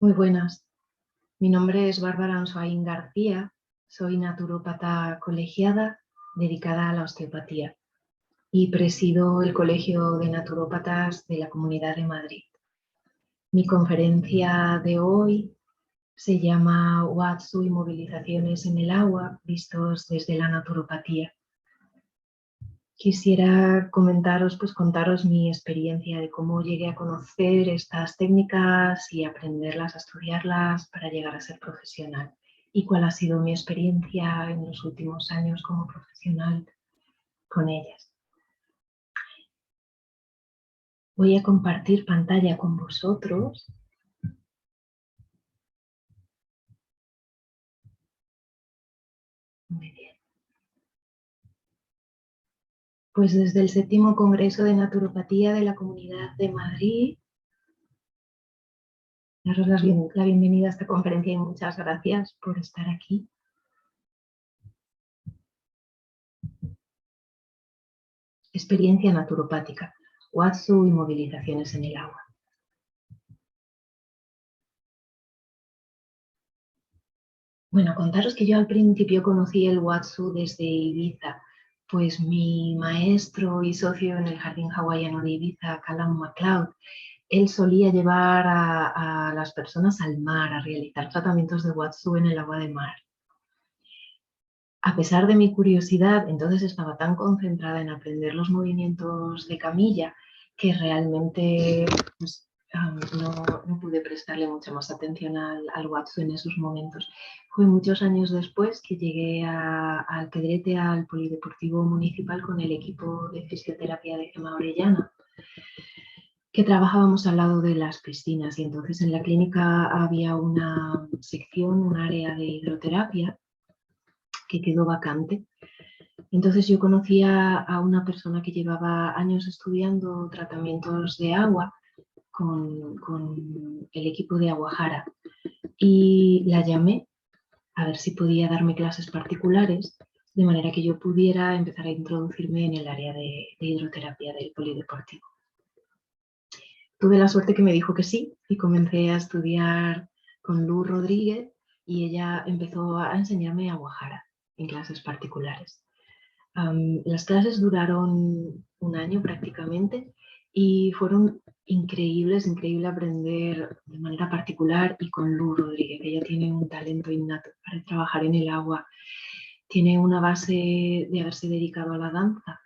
Muy buenas, mi nombre es Bárbara Ansoain García, soy naturópata colegiada dedicada a la osteopatía y presido el Colegio de Naturópatas de la Comunidad de Madrid. Mi conferencia de hoy se llama Watsu y movilizaciones en el agua vistos desde la naturopatía. Quisiera contaros mi experiencia de cómo llegué a conocer estas técnicas y aprenderlas, a estudiarlas para llegar a ser profesional y cuál ha sido mi experiencia en los últimos años como profesional con ellas. Voy a compartir pantalla con vosotros. Muy bien. Pues desde el 7º Congreso de Naturopatía de la Comunidad de Madrid, daros la bienvenida a esta conferencia y muchas gracias por estar aquí. Experiencia naturopática, Watsu y movilizaciones en el agua. Bueno, contaros que yo al principio conocí el Watsu desde Ibiza, pues mi maestro y socio en el jardín hawaiano de Ibiza, Callum MacLeod, él solía llevar a las personas al mar a realizar tratamientos de Watsu en el agua de mar. A pesar de mi curiosidad, entonces estaba tan concentrada en aprender los movimientos de camilla que realmente pues, no pude prestarle mucha más atención al Watsu en esos momentos. Fue muchos años después que llegué al Pedrete, al Polideportivo Municipal, con el equipo de fisioterapia de Gemma Orellana, que trabajábamos al lado de las piscinas, y entonces en la clínica había una sección, un área de hidroterapia que quedó vacante. Entonces yo conocía a una persona que llevaba años estudiando tratamientos de agua con el equipo de Aguajara y la llamé a ver si podía darme clases particulares de manera que yo pudiera empezar a introducirme en el área de hidroterapia del polideportivo. Tuve la suerte que me dijo que sí y comencé a estudiar con Luz Rodríguez y ella empezó a enseñarme Aguajara en clases particulares. Las clases duraron un año prácticamente y fueron increíbles, increíble aprender de manera particular y con Luz Rodríguez. Ella tiene un talento innato para trabajar en el agua, tiene una base de haberse dedicado a la danza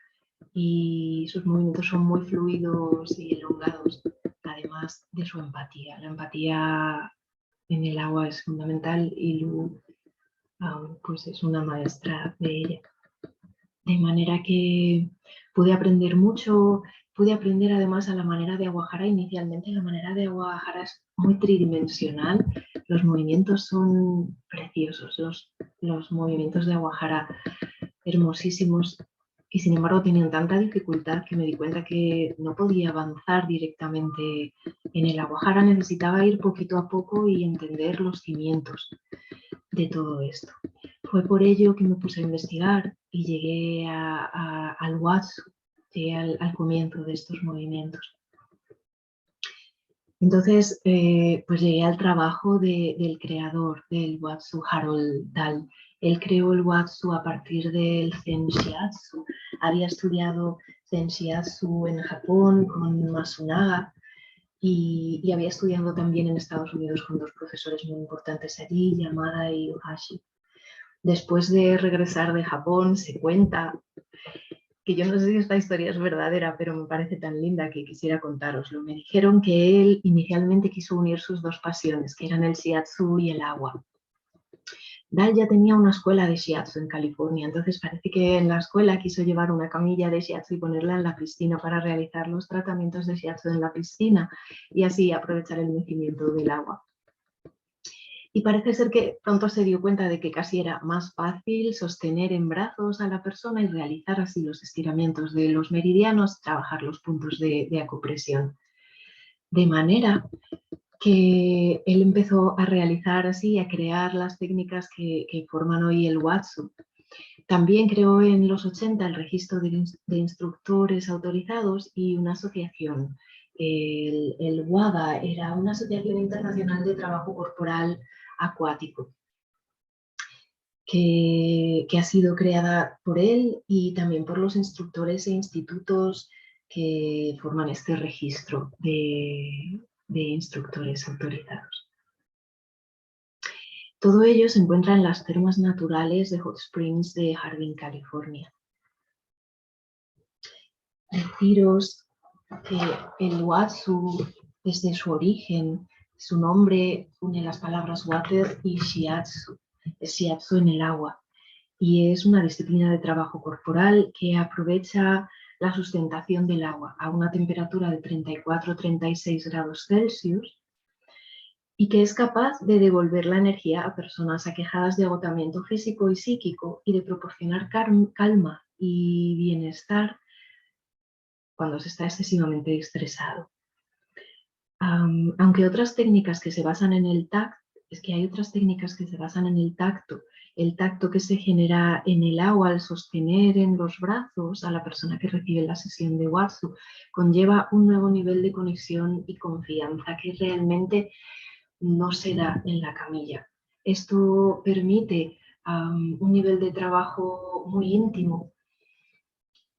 y sus movimientos son muy fluidos y elongados, además de su empatía. La empatía en el agua es fundamental y Luz pues es una maestra de ella. De manera que pude aprender mucho, pude aprender además a la manera de Aguajara. Inicialmente la manera de Aguajara es muy tridimensional, los movimientos son preciosos, los movimientos de Aguajara hermosísimos, y sin embargo tenían tanta dificultad que me di cuenta que no podía avanzar directamente en el Aguajara, necesitaba ir poquito a poco y entender los cimientos de todo esto. Fue por ello que me puse a investigar y llegué al Watsu, llegué al comienzo de estos movimientos. Entonces, pues llegué al trabajo del creador del Watsu, Harold Dahl. Él creó el Watsu a partir del Zen Shiatsu. Había estudiado Zen Shiatsu en Japón con Masunaga y había estudiado también en Estados Unidos con dos profesores muy importantes allí, Yamada y Ohashi. Después de regresar de Japón, se cuenta que yo no sé si esta historia es verdadera, pero me parece tan linda que quisiera contároslo. Me dijeron que él inicialmente quiso unir sus dos pasiones, que eran el shiatsu y el agua. Dahl ya tenía una escuela de shiatsu en California, entonces parece que en la escuela quiso llevar una camilla de shiatsu y ponerla en la piscina para realizar los tratamientos de shiatsu en la piscina y así aprovechar el nacimiento del agua. Y parece ser que pronto se dio cuenta de que casi era más fácil sostener en brazos a la persona y realizar así los estiramientos de los meridianos, trabajar los puntos de acupresión. De manera que él empezó a realizar así, a crear las técnicas que forman hoy el Watsu. También creó en los 80 el registro de instructores autorizados y una asociación El WADA era una asociación internacional de trabajo corporal acuático que ha sido creada por él y también por los instructores e institutos que forman este registro de instructores autorizados. Todo ello se encuentra en las termas naturales de Hot Springs de Harbin, California. Deciros que el Watsu, desde su origen, su nombre une las palabras water y shiatsu, es shiatsu en el agua, y es una disciplina de trabajo corporal que aprovecha la sustentación del agua a una temperatura de 34-36 grados Celsius y que es capaz de devolver la energía a personas aquejadas de agotamiento físico y psíquico y de proporcionar calma y bienestar cuando se está excesivamente estresado. Aunque otras técnicas que se basan en el tacto, es que hay otras técnicas que se basan en el tacto que se genera en el agua al sostener en los brazos a la persona que recibe la sesión de Watsu, conlleva un nuevo nivel de conexión y confianza que realmente no se da en la camilla. Esto permite un nivel de trabajo muy íntimo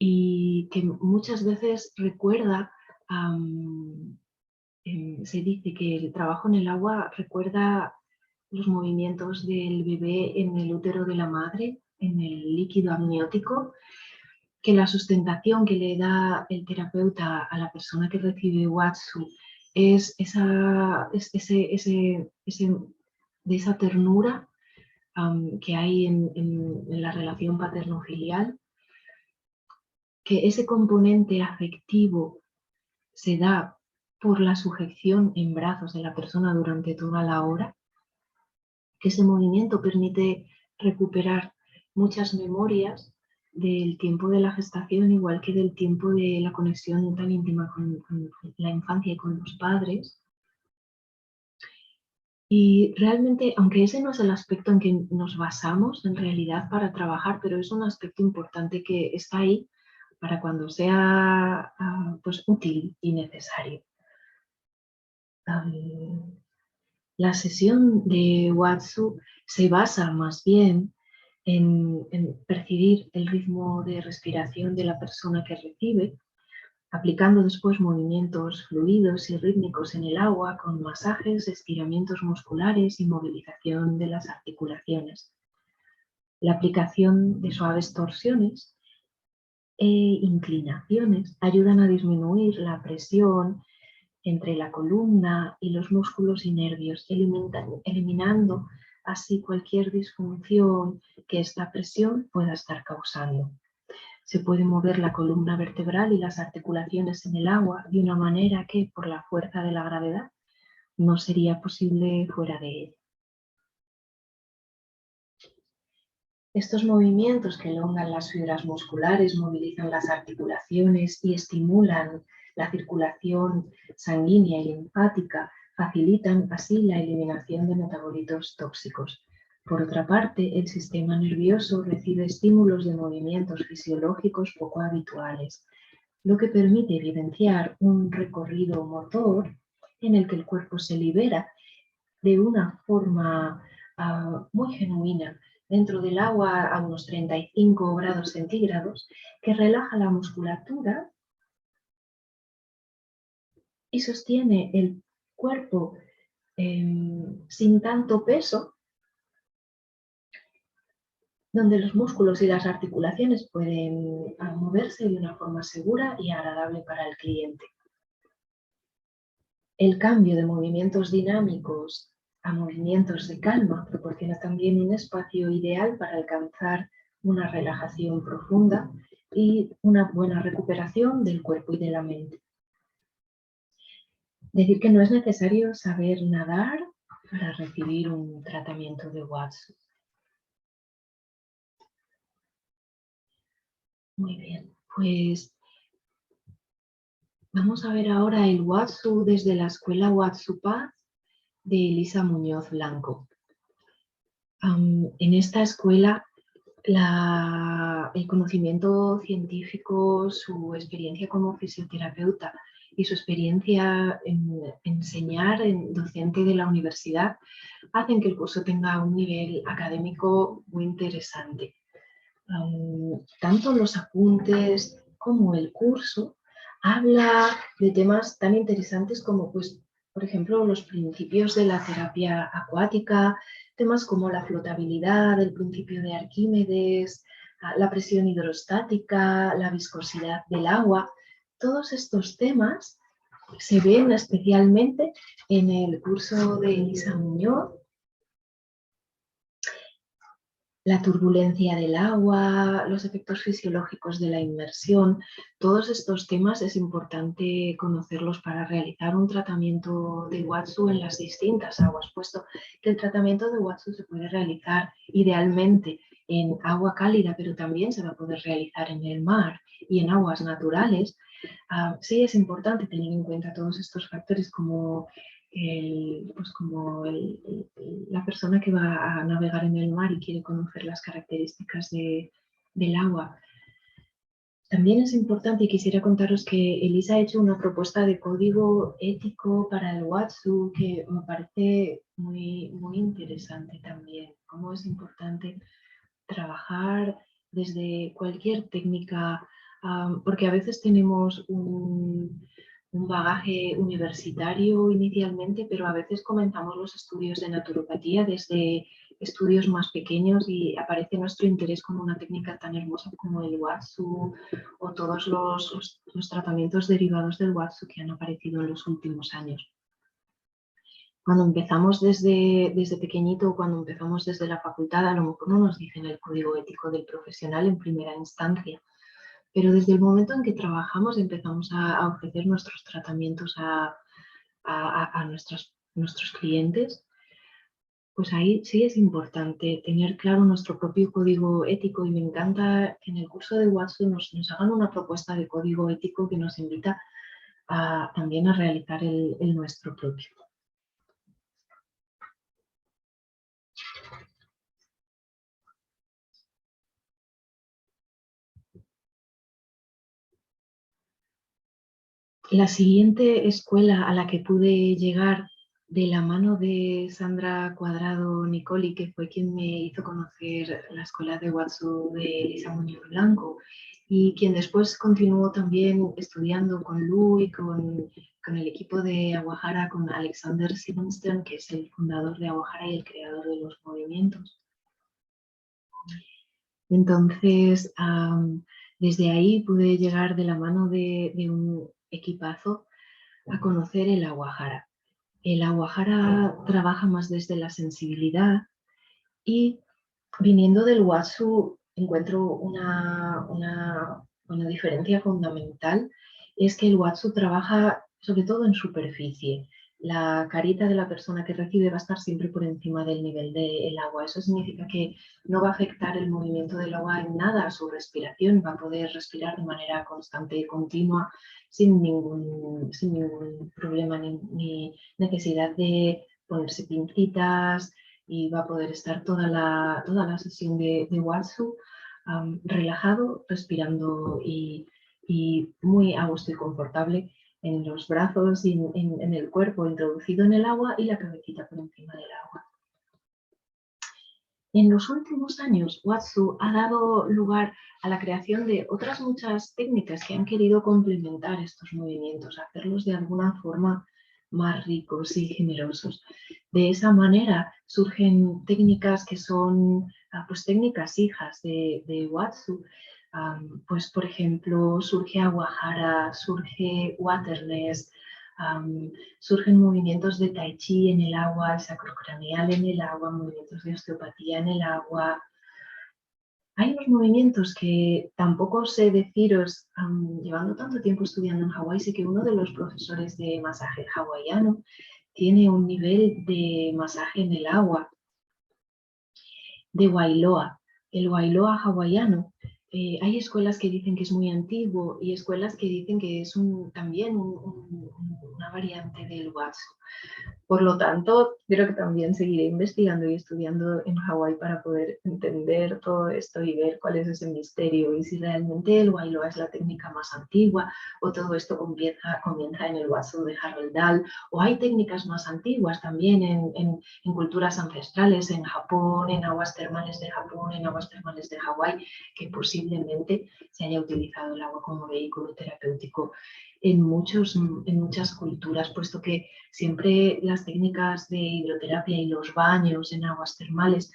y que muchas veces recuerda, se dice que el trabajo en el agua recuerda los movimientos del bebé en el útero de la madre, en el líquido amniótico, que la sustentación que le da el terapeuta a la persona que recibe Watsu es de esa ternura que hay en la relación paterno-filial, que ese componente afectivo se da por la sujeción en brazos de la persona durante toda la hora, que ese movimiento permite recuperar muchas memorias del tiempo de la gestación, igual que del tiempo de la conexión tan íntima con la infancia y con los padres. Y realmente, aunque ese no es el aspecto en que nos basamos en realidad para trabajar, pero es un aspecto importante que está ahí para cuando sea pues, útil y necesario. La sesión de Watsu se basa más bien en percibir el ritmo de respiración de la persona que recibe, aplicando después movimientos fluidos y rítmicos en el agua con masajes, estiramientos musculares y movilización de las articulaciones. La aplicación de suaves torsiones e inclinaciones ayudan a disminuir la presión entre la columna y los músculos y nervios, eliminando así cualquier disfunción que esta presión pueda estar causando. Se puede mover la columna vertebral y las articulaciones en el agua de una manera que, por la fuerza de la gravedad, no sería posible fuera de ella. Estos movimientos que elongan las fibras musculares, movilizan las articulaciones y estimulan la circulación sanguínea y linfática, facilitan así la eliminación de metabolitos tóxicos. Por otra parte, el sistema nervioso recibe estímulos de movimientos fisiológicos poco habituales, lo que permite evidenciar un recorrido motor en el que el cuerpo se libera de una forma muy genuina dentro del agua a unos 35 grados centígrados, que relaja la musculatura y sostiene el cuerpo sin tanto peso, donde los músculos y las articulaciones pueden moverse de una forma segura y agradable para el cliente. El cambio de movimientos dinámicos a movimientos de calma proporciona también un espacio ideal para alcanzar una relajación profunda y una buena recuperación del cuerpo y de la mente. Decir que no es necesario saber nadar para recibir un tratamiento de Watsu. Muy bien, pues vamos a ver ahora el Watsu desde la escuela Watsu Paz de Elisa Muñoz Blanco. En esta escuela el conocimiento científico, su experiencia como fisioterapeuta y su experiencia en enseñar, en docente de la universidad, hacen que el curso tenga un nivel académico muy interesante. Tanto los apuntes como el curso habla de temas tan interesantes como, pues, por ejemplo, los principios de la terapia acuática, temas como la flotabilidad, el principio de Arquímedes, la presión hidrostática, la viscosidad del agua. Todos estos temas se ven especialmente en el curso de Elisa Muñoz. La turbulencia del agua, los efectos fisiológicos de la inmersión, todos estos temas es importante conocerlos para realizar un tratamiento de Watsu en las distintas aguas, puesto que el tratamiento de Watsu se puede realizar idealmente en agua cálida, pero también se va a poder realizar en el mar y en aguas naturales. Sí es importante tener en cuenta todos estos factores como la persona que va a navegar en el mar y quiere conocer las características del agua. También es importante, y quisiera contaros que Elisa ha hecho una propuesta de código ético para el Watsu que me parece muy interesante también. Cómo es importante trabajar desde cualquier técnica, porque a veces tenemos un bagaje universitario inicialmente, pero a veces comenzamos los estudios de naturopatía desde estudios más pequeños y aparece nuestro interés con una técnica tan hermosa como el Watsu o todos los tratamientos derivados del Watsu que han aparecido en los últimos años. Cuando empezamos desde pequeñito, cuando empezamos desde la facultad, a lo mejor no nos dicen el código ético del profesional en primera instancia, pero desde el momento en que trabajamos empezamos a ofrecer nuestros tratamientos a nuestros clientes, pues ahí sí es importante tener claro nuestro propio código ético, y me encanta que en el curso de Watsu nos hagan una propuesta de código ético que nos invita también a realizar el nuestro propio. La siguiente escuela a la que pude llegar de la mano de Sandra Cuadrado Nicoli, que fue quien me hizo conocer la escuela de Watsu de Elisa Muñoz Blanco, y quien después continuó también estudiando con Lu y con el equipo de Aguajara, con Alexander Silverstone, que es el fundador de Aguajara y el creador de los movimientos. Entonces, desde ahí pude llegar de la mano de un equipazo a conocer el Aguajara. El Aguajara trabaja más desde la sensibilidad y, viniendo del Watsu, encuentro una diferencia fundamental, es que el Watsu trabaja sobre todo en superficie. La carita de la persona que recibe va a estar siempre por encima del nivel del agua. Eso significa que no va a afectar el movimiento del agua en nada a su respiración, va a poder respirar de manera constante y continua sin ningún problema ni necesidad de ponerse pincitas, y va a poder estar toda la sesión de Watsu relajado, respirando y muy a gusto y confortable en los brazos y en el cuerpo, introducido en el agua y la cabecita por encima del agua. En los últimos años, Watsu ha dado lugar a la creación de otras muchas técnicas que han querido complementar estos movimientos, hacerlos de alguna forma más ricos y generosos. De esa manera surgen técnicas que son pues, técnicas hijas de Watsu. Pues, por ejemplo, surge Aguajara, surge Waterness, surgen movimientos de tai chi en el agua, el sacrocraneal en el agua, movimientos de osteopatía en el agua. Hay unos movimientos que tampoco sé deciros, llevando tanto tiempo estudiando en Hawái, sé que uno de los profesores de masaje hawaiano tiene un nivel de masaje en el agua, de Wailoa. El Wailoa hawaiano, hay escuelas que dicen que es muy antiguo y escuelas que dicen que es también una variante del Watsu. Por lo tanto, creo que también seguiré investigando y estudiando en Hawái para poder entender todo esto y ver cuál es ese misterio y si realmente el Wailoa es la técnica más antigua o todo esto comienza en el Wazu de Harold Dahl, o hay técnicas más antiguas también en culturas ancestrales, en Japón, en aguas termales de Japón, en aguas termales de Hawái, que posiblemente se haya utilizado el agua como vehículo terapéutico en muchas culturas, puesto que siempre las técnicas de hidroterapia y los baños en aguas termales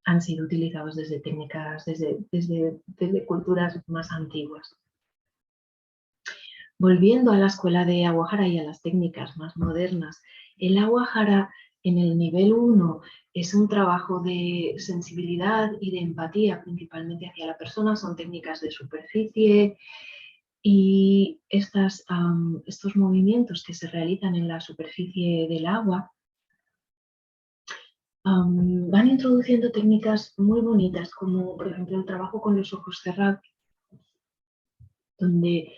han sido utilizados desde desde culturas más antiguas. Volviendo a la escuela de Aguajara y a las técnicas más modernas, el Aguajara en el nivel 1 es un trabajo de sensibilidad y de empatía principalmente hacia la persona, son técnicas de superficie, y estos movimientos que se realizan en la superficie del agua van introduciendo técnicas muy bonitas, como por ejemplo el trabajo con los ojos cerrados, donde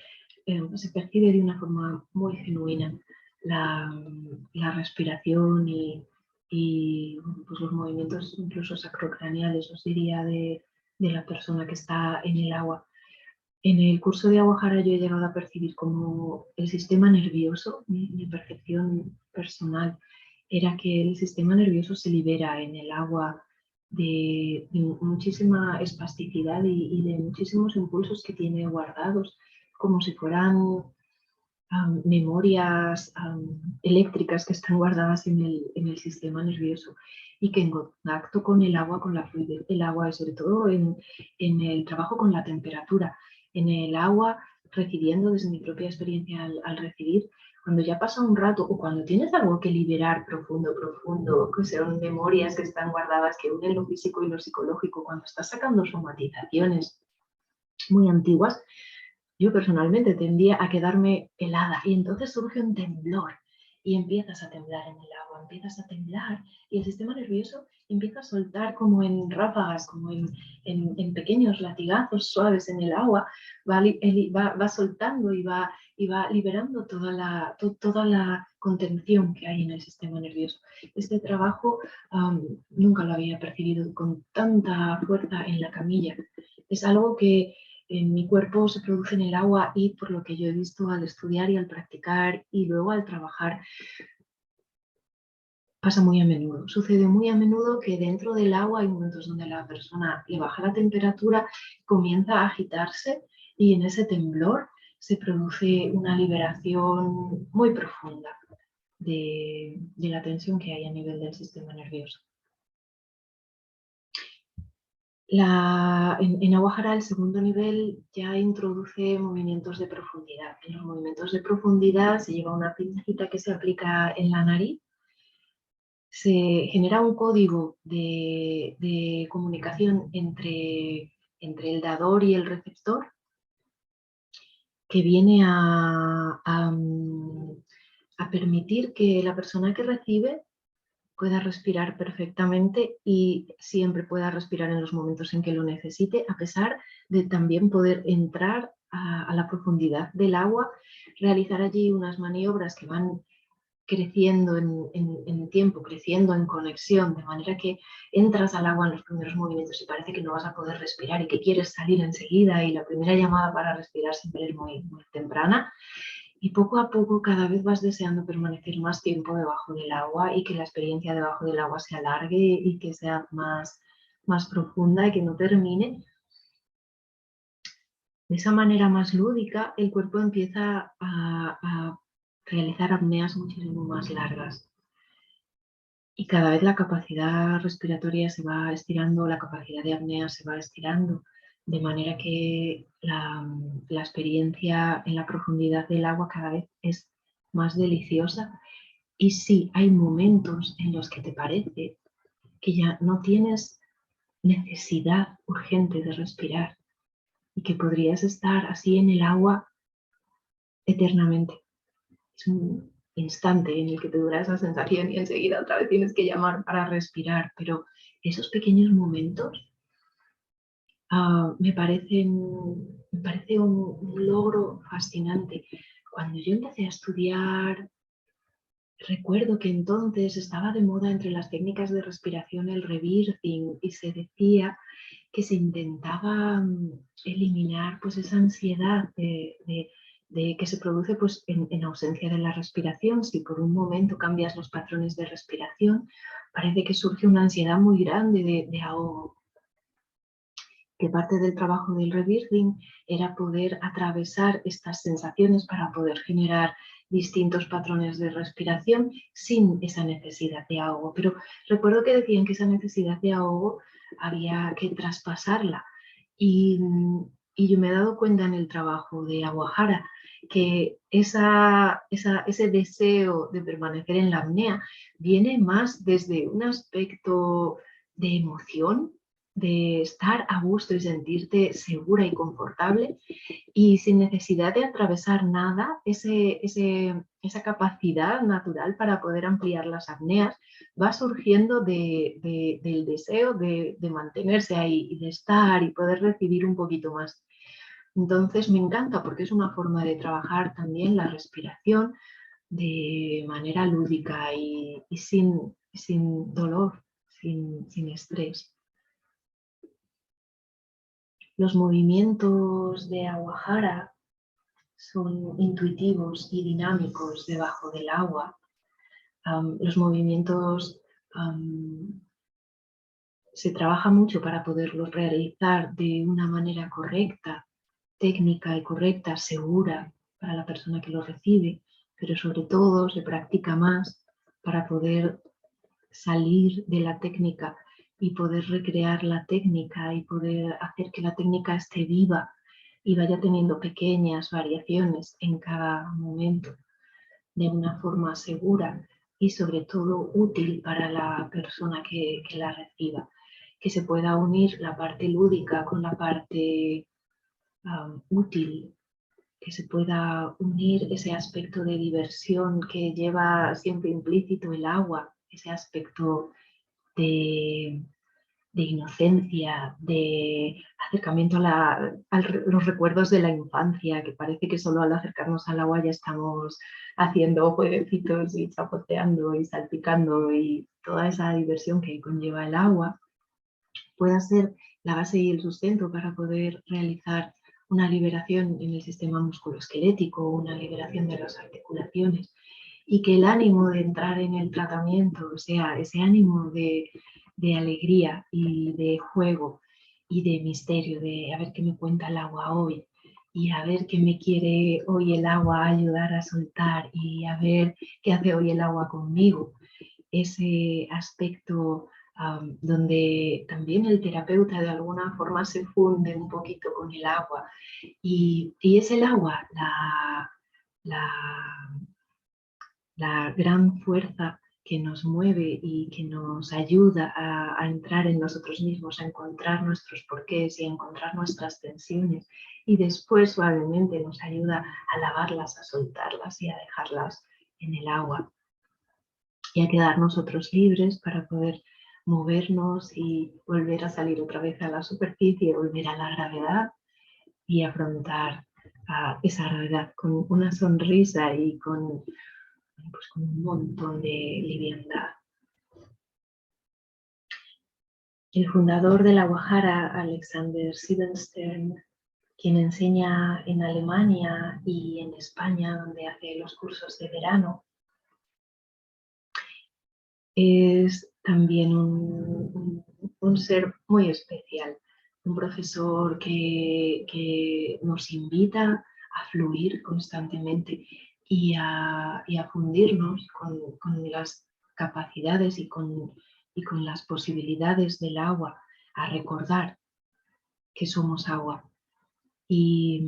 se percibe de una forma muy genuina la respiración y pues los movimientos incluso sacrocraneales, os diría, de la persona que está en el agua. En el curso de Aguajara yo he llegado a percibir como el sistema nervioso, mi percepción personal era que el sistema nervioso se libera en el agua de muchísima espasticidad y de muchísimos impulsos que tiene guardados, como si fueran memorias eléctricas que están guardadas en el sistema nervioso y que en contacto con el agua, con la fluidez del agua y sobre todo en el trabajo con la temperatura, en el agua recibiendo desde mi propia experiencia al recibir, cuando ya pasa un rato o cuando tienes algo que liberar profundo, que son memorias que están guardadas, que unen lo físico y lo psicológico, cuando estás sacando somatizaciones muy antiguas, yo personalmente tendía a quedarme helada y entonces surge un temblor y empiezas a temblar en el agua, empiezas a temblar y el sistema nervioso empieza a soltar como en ráfagas, como en pequeños latigazos suaves en el agua, va soltando y va liberando toda la contención que hay en el sistema nervioso. Este trabajo nunca lo había percibido con tanta fuerza en la camilla. Es algo que en mi cuerpo se produce en el agua y por lo que yo he visto al estudiar y al practicar y luego al trabajar, pasa muy a menudo. Sucede muy a menudo que dentro del agua hay momentos donde la persona le baja la temperatura, comienza a agitarse y en ese temblor se produce una liberación muy profunda de la tensión que hay a nivel del sistema nervioso. En Aguajara el segundo nivel ya introduce movimientos de profundidad. En los movimientos de profundidad se lleva una pincita que se aplica en la nariz, se genera un código de comunicación entre el dador y el receptor que viene a permitir que la persona que recibe pueda respirar perfectamente y siempre pueda respirar en los momentos en que lo necesite, a pesar de también poder entrar a la profundidad del agua, realizar allí unas maniobras que van creciendo en tiempo, creciendo en conexión, de manera que entras al agua en los primeros movimientos y parece que no vas a poder respirar y que quieres salir enseguida y la primera llamada para respirar siempre es muy, muy temprana. Y poco a poco cada vez vas deseando permanecer más tiempo debajo del agua y que la experiencia debajo del agua se alargue y que sea más profunda y que no termine. De esa manera más lúdica, el cuerpo empieza a realizar apneas muchísimo más largas. Y cada vez la capacidad respiratoria se va estirando, la capacidad de apnea se va estirando, de manera que la experiencia en la profundidad del agua cada vez es más deliciosa. Y sí, hay momentos en los que te parece que ya no tienes necesidad urgente de respirar y que podrías estar así en el agua eternamente. Es un instante en el que te dura esa sensación y enseguida otra vez tienes que llamar para respirar, pero esos pequeños momentos me parece un logro fascinante. Cuando yo empecé a estudiar recuerdo que entonces estaba de moda entre las técnicas de respiración el rebirthing y se decía que se intentaba eliminar pues, esa ansiedad de que se produce pues, en ausencia de la respiración. Si por un momento cambias los patrones de respiración, parece que surge una ansiedad muy grande de ahogo. Que parte del trabajo del rebirthing era poder atravesar estas sensaciones para poder generar distintos patrones de respiración sin esa necesidad de ahogo. Pero recuerdo que decían que esa necesidad de ahogo había que traspasarla. Y, y yo me he dado cuenta en el trabajo de Aguajara que ese deseo de permanecer en la apnea viene más desde un aspecto de emoción, de estar a gusto y sentirte segura y confortable y sin necesidad de atravesar nada, esa capacidad natural para poder ampliar las apneas va surgiendo del deseo de mantenerse ahí y de estar y poder recibir un poquito más. Entonces me encanta porque es una forma de trabajar también la respiración de manera lúdica y sin dolor, sin estrés. Los movimientos de Aguajara son intuitivos y dinámicos debajo del agua. Los movimientos se trabaja mucho para poderlos realizar de una manera correcta, técnica y correcta, segura para la persona que lo recibe, pero sobre todo se practica más para poder salir de la técnica y poder recrear la técnica y poder hacer que la técnica esté viva y vaya teniendo pequeñas variaciones en cada momento de una forma segura y sobre todo útil para la persona que la reciba. Que se pueda unir la parte lúdica con la parte útil, que se pueda unir ese aspecto de diversión que lleva siempre implícito el agua, ese aspecto de inocencia, de acercamiento a los recuerdos de la infancia, que parece que solo al acercarnos al agua ya estamos haciendo jueguecitos y chapoteando y salpicando y toda esa diversión que conlleva el agua, pueda ser la base y el sustento para poder realizar una liberación en el sistema musculoesquelético, una liberación de las articulaciones y que el ánimo de entrar en el tratamiento sea ese ánimo de alegría y de juego y de misterio, de a ver qué me cuenta el agua hoy y a ver qué me quiere hoy el agua ayudar a soltar y a ver qué hace hoy el agua conmigo. Ese aspecto donde también el terapeuta de alguna forma se funde un poquito con el agua y es el agua la, la gran fuerza que nos mueve y que nos ayuda a entrar en nosotros mismos, a encontrar nuestros porqués y a encontrar nuestras tensiones y después suavemente nos ayuda a lavarlas, a soltarlas y a dejarlas en el agua y a quedar nosotros libres para poder movernos y volver a salir otra vez a la superficie, volver a la gravedad y afrontar esa gravedad con una sonrisa y pues, con un montón de liviandad. El fundador de la Guajara, Alexander Siebenstern, quien enseña en Alemania y en España, donde hace los cursos de verano, es también un ser muy especial, un profesor que nos invita a fluir constantemente y a fundirnos con las capacidades y con las posibilidades del agua, a recordar que somos agua y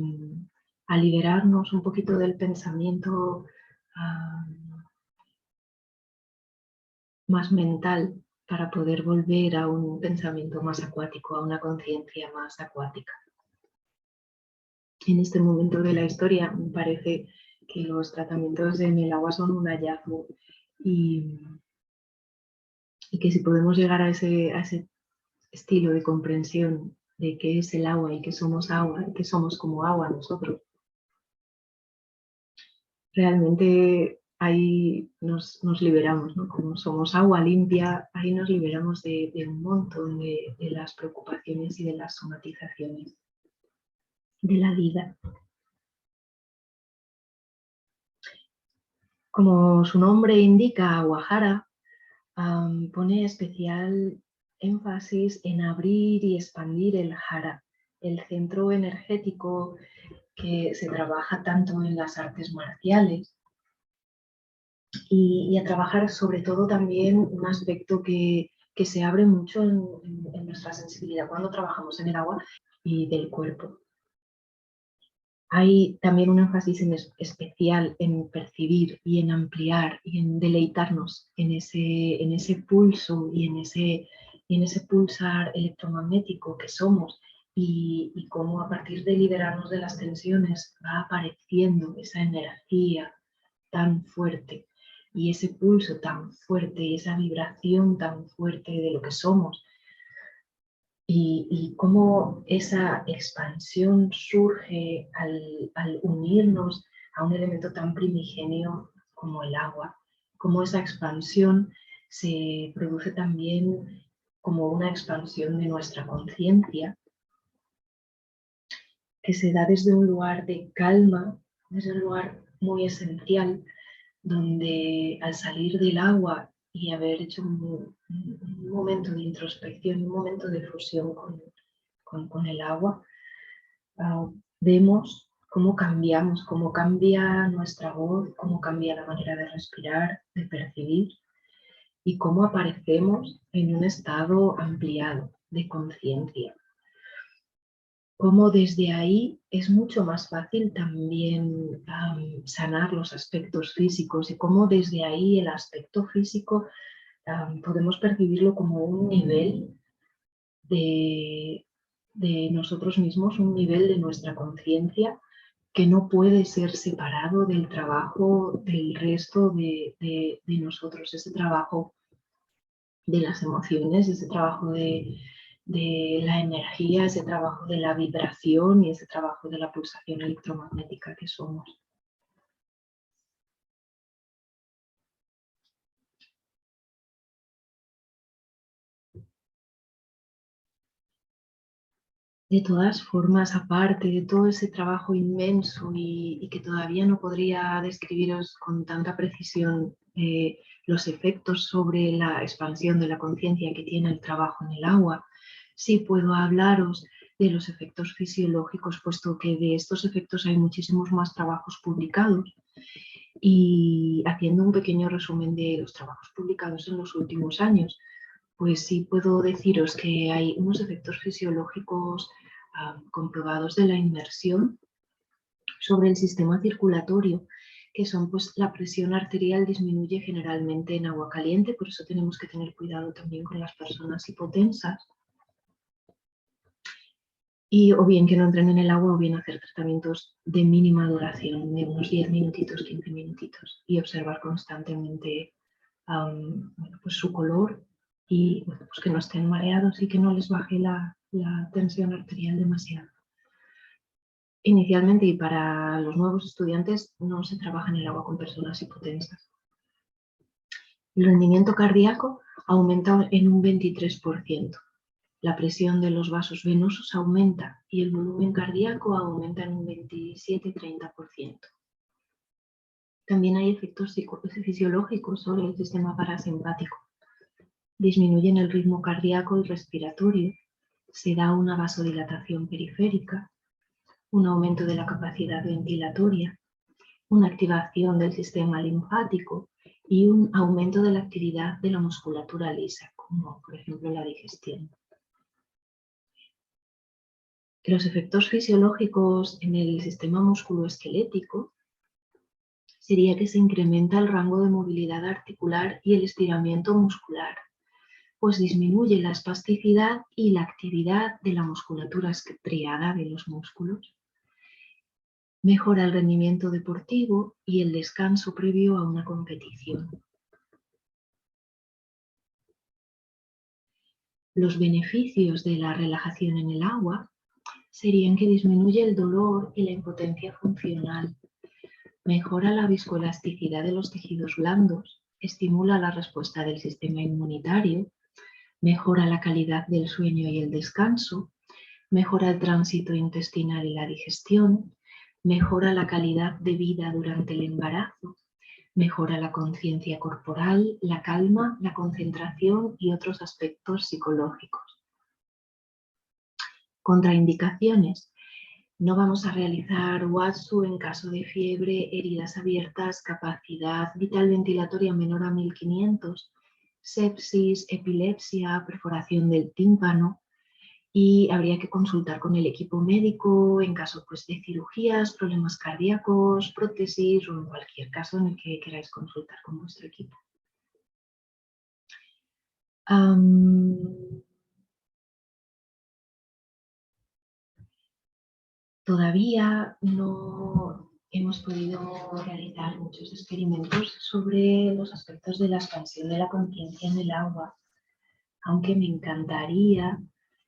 a liberarnos un poquito del pensamiento más mental para poder volver a un pensamiento más acuático, a una conciencia más acuática. En este momento de la historia me parece que los tratamientos en el agua son un hallazgo y que si podemos llegar a ese estilo de comprensión de qué es el agua y que que somos como agua nosotros, realmente ahí nos liberamos, ¿no? Como somos agua limpia, ahí nos liberamos de un montón de las preocupaciones y de las somatizaciones de la vida. Como su nombre indica, Guajara pone especial énfasis en abrir y expandir el jara, el centro energético que se trabaja tanto en las artes marciales y a trabajar sobre todo también un aspecto que se abre mucho en nuestra sensibilidad cuando trabajamos en el agua y del cuerpo. Hay también un énfasis especial en percibir y en ampliar y en deleitarnos en ese pulso y en ese pulsar electromagnético que somos y cómo a partir de liberarnos de las tensiones va apareciendo esa energía tan fuerte y ese pulso tan fuerte y esa vibración tan fuerte de lo que somos y cómo esa expansión surge al unirnos a un elemento tan primigenio como el agua, cómo esa expansión se produce también como una expansión de nuestra conciencia, que se da desde un lugar de calma, desde un lugar muy esencial, donde al salir del agua y haber hecho un momento de introspección, un momento de fusión con el agua, vemos cómo cambiamos, cómo cambia nuestra voz, cómo cambia la manera de respirar, de percibir y cómo aparecemos en un estado ampliado de conciencia. Cómo desde ahí es mucho más fácil también sanar los aspectos físicos y cómo desde ahí el aspecto físico podemos percibirlo como un nivel de nosotros mismos, un nivel de nuestra conciencia que no puede ser separado del trabajo del resto de nosotros, ese trabajo de las emociones, ese trabajo de la energía, ese trabajo de la vibración y ese trabajo de la pulsación electromagnética que somos. De todas formas, aparte de todo ese trabajo inmenso y que todavía no podría describiros con tanta precisión los efectos sobre la expansión de la conciencia que tiene el trabajo en el agua, sí puedo hablaros de los efectos fisiológicos, puesto que de estos efectos hay muchísimos más trabajos publicados. Y haciendo un pequeño resumen de los trabajos publicados en los últimos años, pues sí puedo deciros que hay unos efectos fisiológicos comprobados de la inmersión sobre el sistema circulatorio, que son pues la presión arterial disminuye generalmente en agua caliente, por eso tenemos que tener cuidado también con las personas hipotensas, y o bien que no entren en el agua o bien hacer tratamientos de mínima duración, de unos 10 minutitos, 15 minutitos, y observar constantemente bueno, pues su color y bueno, pues que no estén mareados y que no les baje la tensión arterial demasiado. Inicialmente y para los nuevos estudiantes no se trabaja en el agua con personas hipotensas. El rendimiento cardíaco aumenta en un 23%. La presión de los vasos venosos aumenta y el volumen cardíaco aumenta en un 27-30%. También hay efectos fisiológicos sobre el sistema parasimpático. Disminuyen el ritmo cardíaco y respiratorio, se da una vasodilatación periférica, un aumento de la capacidad ventilatoria, una activación del sistema linfático y un aumento de la actividad de la musculatura lisa, como por ejemplo la digestión. Los efectos fisiológicos en el sistema musculoesquelético sería que se incrementa el rango de movilidad articular y el estiramiento muscular, pues disminuye la espasticidad y la actividad de la musculatura estriada de los músculos. Mejora el rendimiento deportivo y el descanso previo a una competición. Los beneficios de la relajación en el agua serían que disminuye el dolor y la impotencia funcional, Mejora la viscoelasticidad de los tejidos blandos, estimula la respuesta del sistema inmunitario, mejora la calidad del sueño y el descanso, mejora el tránsito intestinal y la digestión, mejora la calidad de vida durante el embarazo, mejora la conciencia corporal, la calma, la concentración y otros aspectos psicológicos. Contraindicaciones. No vamos a realizar Watsu en caso de fiebre, heridas abiertas, capacidad vital ventilatoria menor a 1500, sepsis, epilepsia, perforación del tímpano, y habría que consultar con el equipo médico en caso pues, de cirugías, problemas cardíacos, prótesis o en cualquier caso en el que queráis consultar con vuestro equipo. Todavía no hemos podido realizar muchos experimentos sobre los aspectos de la expansión de la conciencia en el agua, aunque me encantaría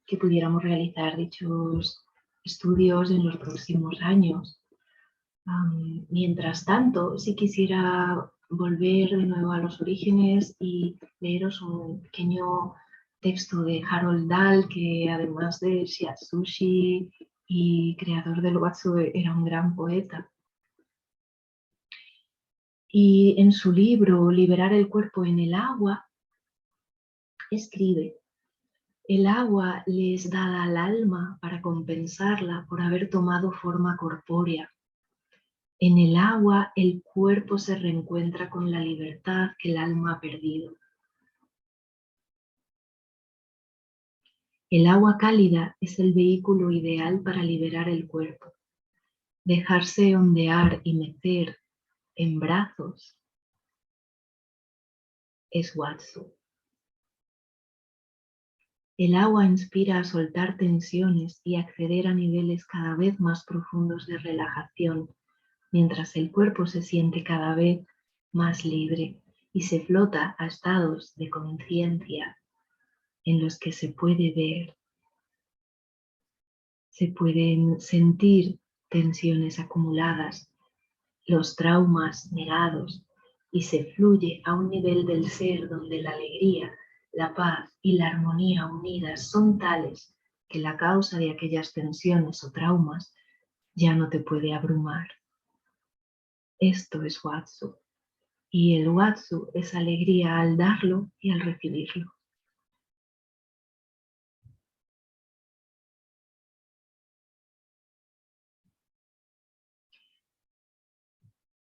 que pudiéramos realizar dichos estudios en los próximos años. Mientras tanto, si quisiera volver de nuevo a los orígenes y leeros un pequeño texto de Harold Dahl, que además de shiatsushi y creador del Watsu era un gran poeta. Y en su libro Liberar el cuerpo en el agua, escribe: el agua le es dada al alma para compensarla por haber tomado forma corpórea. En el agua el cuerpo se reencuentra con la libertad que el alma ha perdido. El agua cálida es el vehículo ideal para liberar el cuerpo. Dejarse ondear y mecer en brazos es Watsu. El agua inspira a soltar tensiones y acceder a niveles cada vez más profundos de relajación, mientras el cuerpo se siente cada vez más libre y se flota a estados de conciencia en los que se puede ver, se pueden sentir tensiones acumuladas, los traumas negados, y se fluye a un nivel del ser donde la alegría, la paz y la armonía unidas son tales que la causa de aquellas tensiones o traumas ya no te puede abrumar. Esto es Watsu, y el Watsu es alegría al darlo y al recibirlo.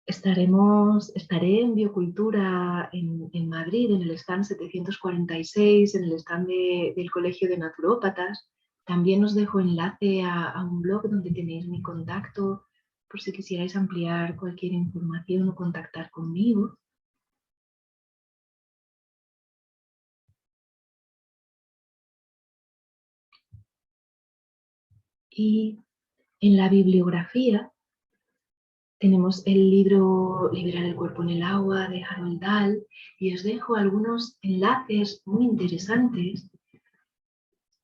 Estaré en Biocultura en Madrid, en el stand 746, en el stand del Colegio de Naturópatas. También os dejo enlace a un blog donde tenéis mi contacto por si quisierais ampliar cualquier información o contactar conmigo. Y en la bibliografía tenemos el libro Liberar el cuerpo en el agua de Harold Dahl, y os dejo algunos enlaces muy interesantes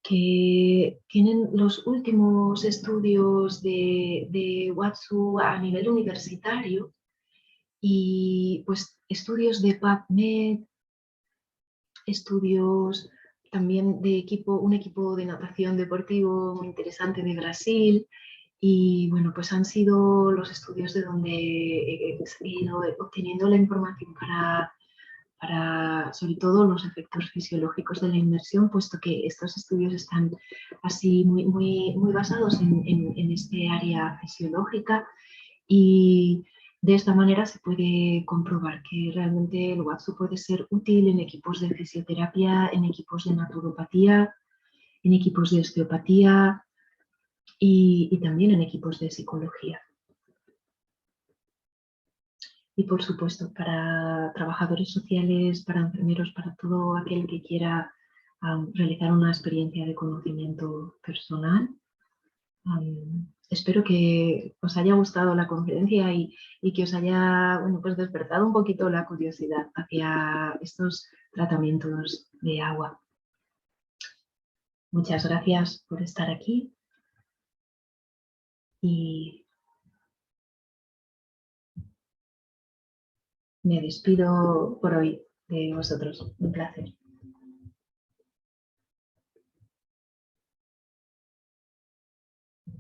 que tienen los últimos estudios de Watsu a nivel universitario y pues estudios de PubMed, estudios también de un equipo de natación deportivo muy interesante de Brasil. Y bueno, pues han sido los estudios de donde he ido obteniendo la información para sobre todo los efectos fisiológicos de la inmersión, puesto que estos estudios están así muy basados en este área fisiológica, y de esta manera se puede comprobar que realmente el Watsu puede ser útil en equipos de fisioterapia, en equipos de naturopatía, en equipos de osteopatía y también en equipos de psicología. Y por supuesto, para trabajadores sociales, para enfermeros, para todo aquel que quiera realizar una experiencia de conocimiento personal. Espero que os haya gustado la conferencia y que os haya pues despertado un poquito la curiosidad hacia estos tratamientos de agua. Muchas gracias por estar aquí y me despido por hoy de vosotros. Un placer.